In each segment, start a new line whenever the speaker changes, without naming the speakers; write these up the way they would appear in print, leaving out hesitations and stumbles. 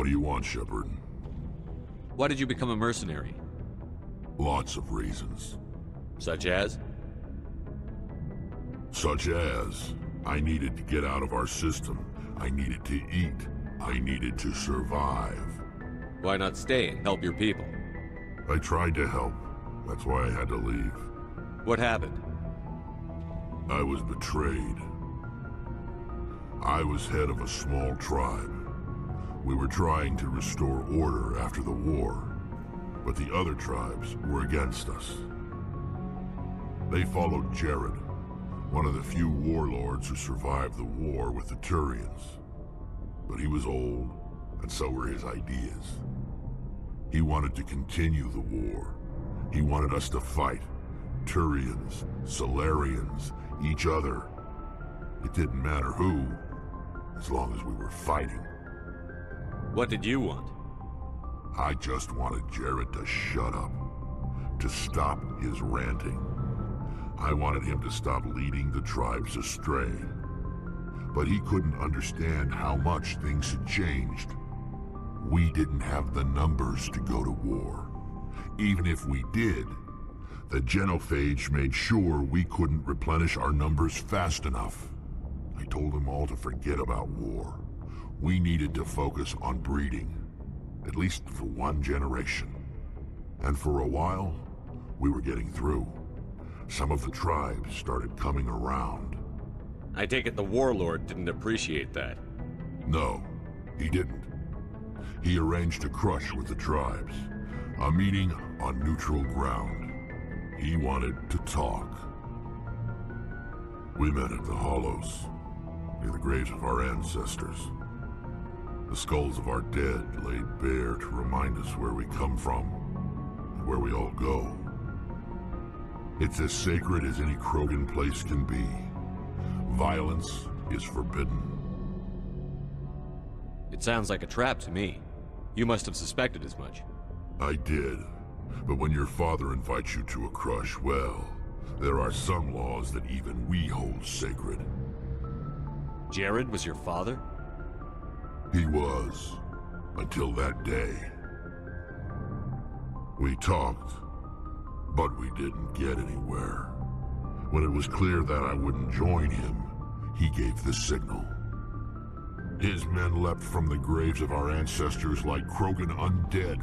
What do you want, Shepard?
Why did you become a mercenary?
Lots of reasons.
Such as?
Such as, I needed to get out of our system. I needed to eat. I needed to survive.
Why not stay and help your people?
I tried to help. That's why I had to leave.
What happened?
I was betrayed. I was head of a small tribe. We were trying to restore order after the war, but the other tribes were against us. They followed Jared, one of the few warlords who survived the war with the Turians. But he was old, and so were his ideas. He wanted to continue the war. He wanted us to fight. Turians, Solarians, each other. It didn't matter who, as long as we were fighting.
What did you want?
I just wanted Jared to shut up, to stop his ranting. I wanted him to stop leading the tribes astray. But he couldn't understand how much things had changed. We didn't have the numbers to go to war. Even if we did, the genophage made sure we couldn't replenish our numbers fast enough. I told them all to forget about war. We needed to focus on breeding, at least for one generation. And for a while, we were getting through. Some of the tribes started coming around.
I take it the warlord didn't appreciate that.
No, he didn't. He arranged a crush with the tribes, a meeting on neutral ground. He wanted to talk. We met at the Hollows, near the graves of our ancestors. The skulls of our dead laid bare to remind us where we come from and where we all go. It's as sacred as any Krogan place can be. Violence is forbidden.
It sounds like a trap to me. You must have suspected as much.
I did. But when your father invites you to a crush, well, there are some laws that even we hold sacred.
Jared was your father?
He was, until that day. We talked, but we didn't get anywhere. When it was clear that I wouldn't join him, he gave the signal. His men leapt from the graves of our ancestors like Krogan undead.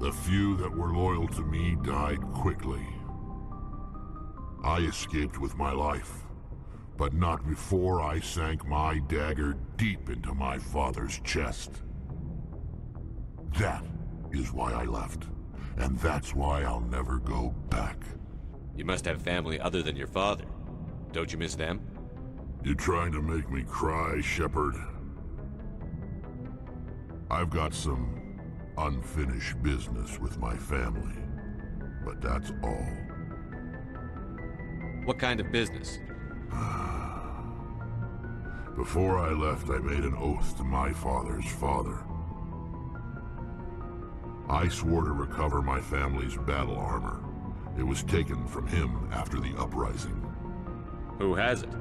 The few that were loyal to me died quickly. I escaped with my life, but not before I sank my dagger deep into my father's chest. That is why I left, and that's why I'll never go back.
You must have family other than your father. Don't you miss them?
You trying to make me cry, Shepard? I've got some unfinished business with my family, but that's all.
What kind of business?
Before I left, I made an oath to my father's father. I swore to recover my family's battle armor. It was taken from him after the uprising.
Who has it?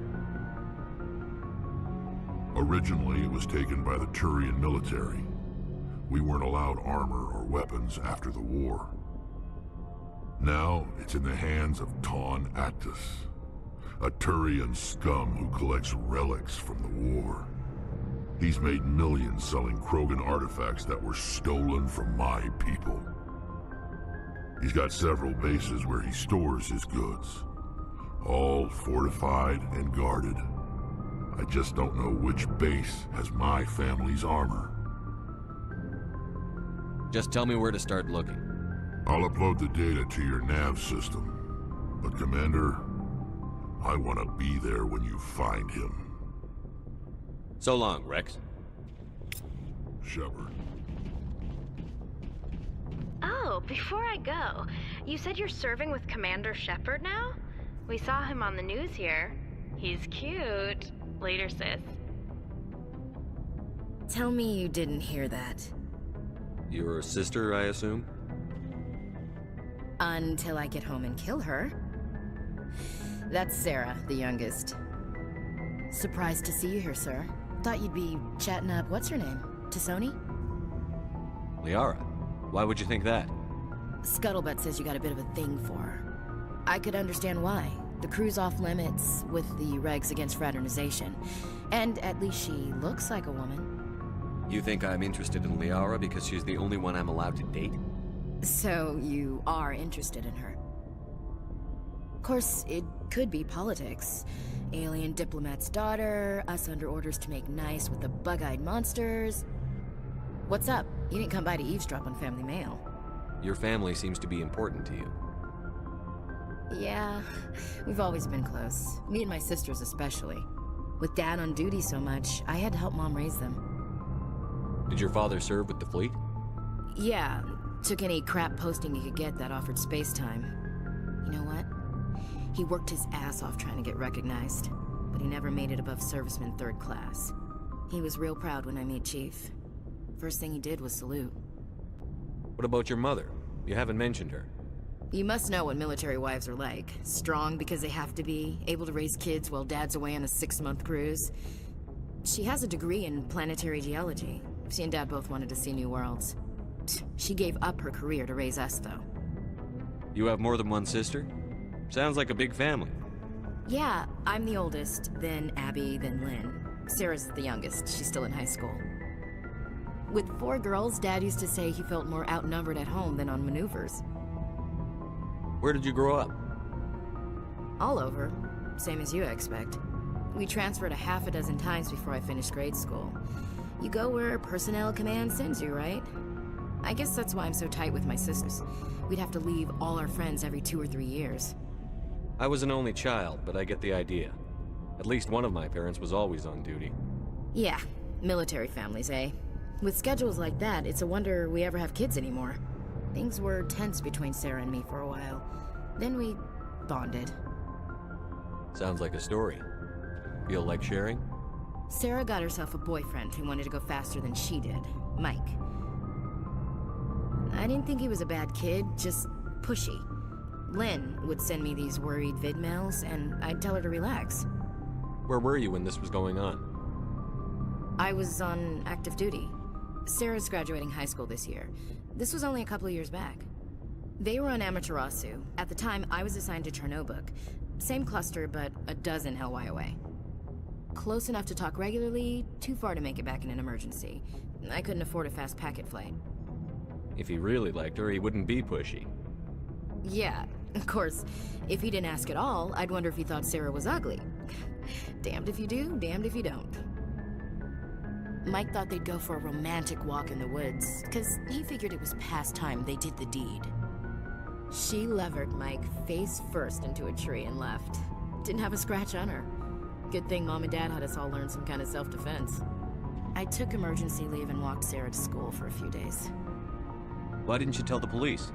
Originally, it was taken by the Turian military. We weren't allowed armor or weapons after the war. Now, it's in the hands of Taun Actus, a Turian scum who collects relics from the war. He's made millions selling Krogan artifacts that were stolen from my people. He's got several bases where he stores his goods, all fortified and guarded. I just don't know which base has my family's armor.
Just tell me where to start looking.
I'll upload the data to your nav system. But Commander, I want to be there when you find him.
So long, Rex.
Shepard.
Oh, before I go, you said you're serving with Commander Shepard now? We saw him on the news here. He's cute. Later, sis.
Tell me you didn't hear that.
Your sister, I assume?
Until I get home and kill her. That's Sarah, the youngest. Surprised to see you here, sir. Thought you'd be chatting up what's-her-name? T'Soni?
Liara? Why would you think that?
Scuttlebutt says you got a bit of a thing for her. I could understand why. The crew's off limits with the regs against fraternization. And at least she looks like a woman.
You think I'm interested in Liara because she's the only one I'm allowed to date?
So you are interested in her. Of course, it could be politics. Alien diplomat's daughter, us under orders to make nice with the bug-eyed monsters. What's up? You didn't come by to eavesdrop on Family Mail.
Your family seems to be important to you.
Yeah, we've always been close. Me and my sisters especially. With Dad on duty so much, I had to help Mom raise them.
Did your father serve with the fleet?
Yeah, took any crap posting he could get that offered space time. You know what? He worked his ass off trying to get recognized, but he never made it above serviceman 3rd class. He was real proud when I met Chief. First thing he did was salute.
What about your mother? You haven't mentioned her.
You must know what military wives are like. Strong because they have to be, able to raise kids while Dad's away on a 6-month cruise. She has a degree in planetary geology. She and Dad both wanted to see new worlds. She gave up her career to raise us, though.
You have more than one sister? Sounds like a big family.
Yeah, I'm the oldest, then Abby, then Lynn. Sarah's the youngest. She's still in high school. With 4 girls, Dad used to say he felt more outnumbered at home than on maneuvers.
Where did you grow up?
All over. Same as you, I expect. We transferred a half a dozen times before I finished grade school. You go where personnel command sends you, right? I guess that's why I'm so tight with my sisters. We'd have to leave all our friends every 2 or 3 years.
I was an only child, but I get the idea. At least one of my parents was always on duty.
Yeah, military families, eh? With schedules like that, it's a wonder we ever have kids anymore. Things were tense between Sarah and me for a while. Then we bonded.
Sounds like a story. Feel like sharing?
Sarah got herself a boyfriend who wanted to go faster than she did, Mike. I didn't think he was a bad kid, just pushy. Lynn would send me these worried vidmails, and I'd tell her to relax.
Where were you when this was going on?
I was on active duty. Sarah's graduating high school this year. This was only a couple of years back. They were on Amaterasu. At the time, I was assigned to Chernobog. Same cluster, but a dozen LY away. Close enough to talk regularly, too far to make it back in an emergency. I couldn't afford a fast packet flight.
If he really liked her, he wouldn't be pushy.
Yeah, of course. If he didn't ask at all, I'd wonder if he thought Sarah was ugly. Damned if you do, damned if you don't. Mike thought they'd go for a romantic walk in the woods, because he figured it was past time they did the deed. She levered Mike face first into a tree and left. Didn't have a scratch on her. Good thing Mom and Dad had us all learn some kind of self-defense. I took emergency leave and walked Sarah to school for a few days.
Why didn't you tell the police?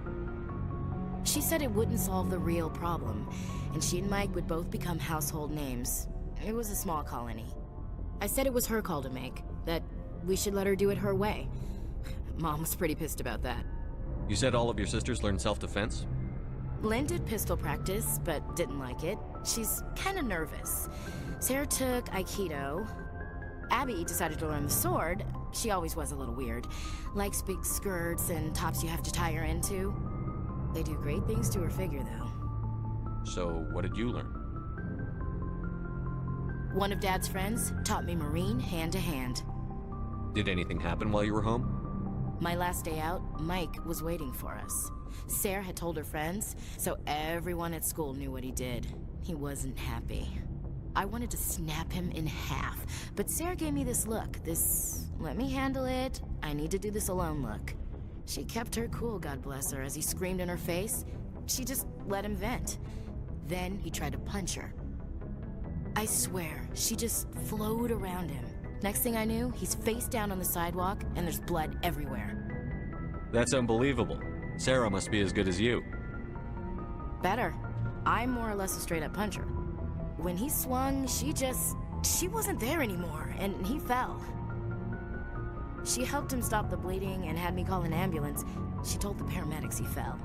She said it wouldn't solve the real problem, and she and Mike would both become household names. It was a small colony. I said it was her call to make, that we should let her do it her way. Mom was pretty pissed about that.
You said all of your sisters learned self-defense?
Lynn did pistol practice, but didn't like it. She's kind of nervous. Sarah took Aikido. Abby decided to learn the sword. She always was a little weird. Likes big skirts and tops you have to tie her into. They do great things to her figure, though.
So, what did you learn?
One of Dad's friends taught me Marine hand to hand.
Did anything happen while you were home?
My last day out, Mike was waiting for us. Sarah had told her friends, so everyone at school knew what he did. He wasn't happy. I wanted to snap him in half, but Sarah gave me this look, this let me handle it, I need to do this alone look. She kept her cool, God bless her, as he screamed in her face. She just let him vent. Then he tried to punch her. I swear, she just flowed around him. Next thing I knew, he's face down on the sidewalk, and there's blood everywhere.
That's unbelievable. Sarah must be as good as you.
Better. I'm more or less a straight-up puncher. When he swung, she wasn't there anymore, and he fell. She helped him stop the bleeding and had me call an ambulance. She told the paramedics he fell.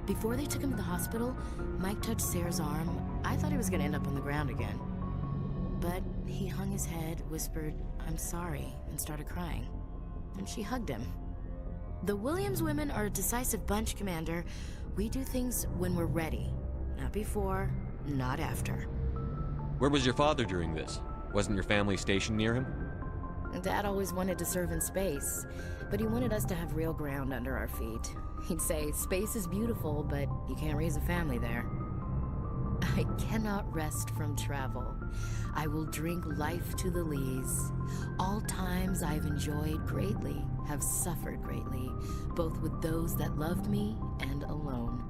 Before they took him to the hospital, Mike touched Sarah's arm. I thought he was gonna end up on the ground again. But he hung his head, whispered, "I'm sorry," and started crying. And she hugged him. The Williams women are a decisive bunch, Commander. We do things when we're ready. Not before, not after.
Where was your father during this? Wasn't your family stationed near him?
Dad always wanted to serve in space, but he wanted us to have real ground under our feet. He'd say, space is beautiful, but you can't raise a family there. I cannot rest from travel. I will drink life to the lees. All times I've enjoyed greatly, have suffered greatly, both with those that loved me and alone.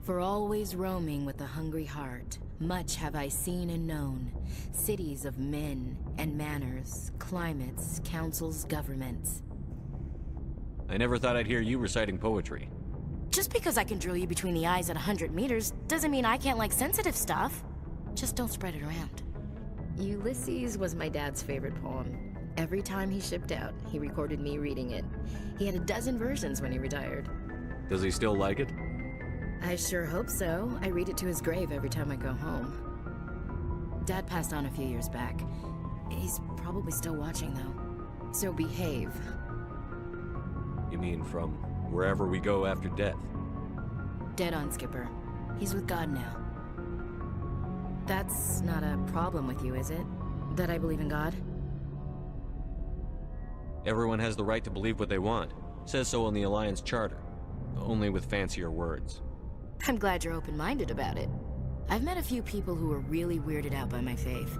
For always roaming with a hungry heart, much have I seen and known. Cities of men and manners, climates, councils, governments.
I never thought I'd hear you reciting poetry.
Just because I can drill you between the eyes at 100 meters doesn't mean I can't like sensitive stuff. Just don't spread it around. Ulysses was my dad's favorite poem. Every time he shipped out, he recorded me reading it. He had a dozen versions when he retired.
Does he still like it?
I sure hope so. I read it to his grave every time I go home. Dad passed on a few years back. He's probably still watching, though. So behave.
You mean from wherever we go after death?
Dead on, Skipper. He's with God now. That's not a problem with you, is it? That I believe in God?
Everyone has the right to believe what they want. Says so in the Alliance Charter. Only with fancier words.
I'm glad you're open-minded about it. I've met a few people who are really weirded out by my faith.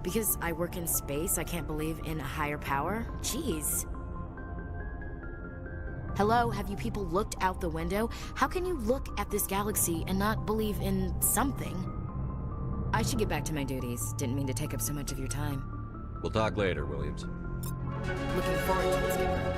Because I work in space, I can't believe in a higher power? Jeez. Hello, have you people looked out the window? How can you look at this galaxy and not believe in something? I should get back to my duties. Didn't mean to take up so much of your time.
We'll talk later, Williams.
Looking forward to it, Skipper.